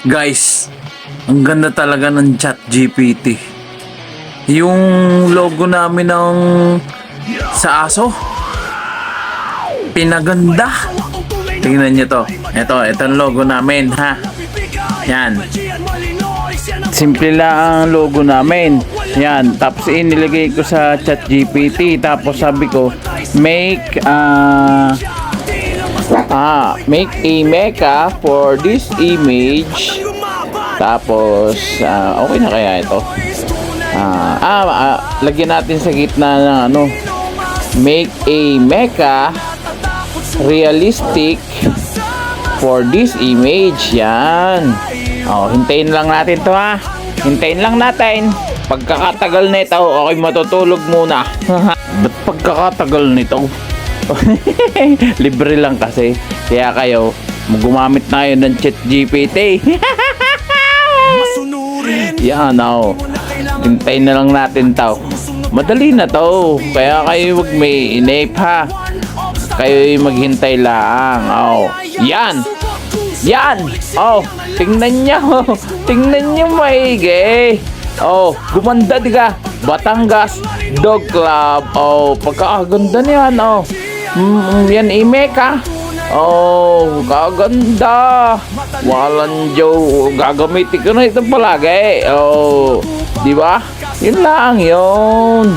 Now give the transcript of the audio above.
Guys, ang ganda talaga ng ChatGPT. Yung logo namin ng sa aso, pinaganda. Tingnan nyo to. Ito ang logo namin, ha. Yan. Simple lang ang logo namin. Yan. Tapos inilagay ko sa ChatGPT. Tapos sabi ko, make a mecha for this image. Tapos okay na kaya ito. Lagyan natin sa gitna ng ano, make a mecha realistic for this image. Yan. Hintayin lang natin to, ha. Hintayin lang natin. Pagkakatagal nito, okay, matutulog muna. Ba't pagkakatagal nito? Libre lang kasi. Kaya kayo, gumamit na kayo ng ChatGPT. Yan, hintayin na lang natin to. Madali na to. Kaya kayo wag may inip, ha. Kayo maghintay lang. Yan. Yan. Tingnan nyo. Tingnan nyo maigi. Gumanda, diga. Batangas Dog Club. Pagkakaganda niyan. Yan i-mecha. Kaganda. Walang Joe. Gagamitin ko na ito palagi. Di ba? Yun lang yun.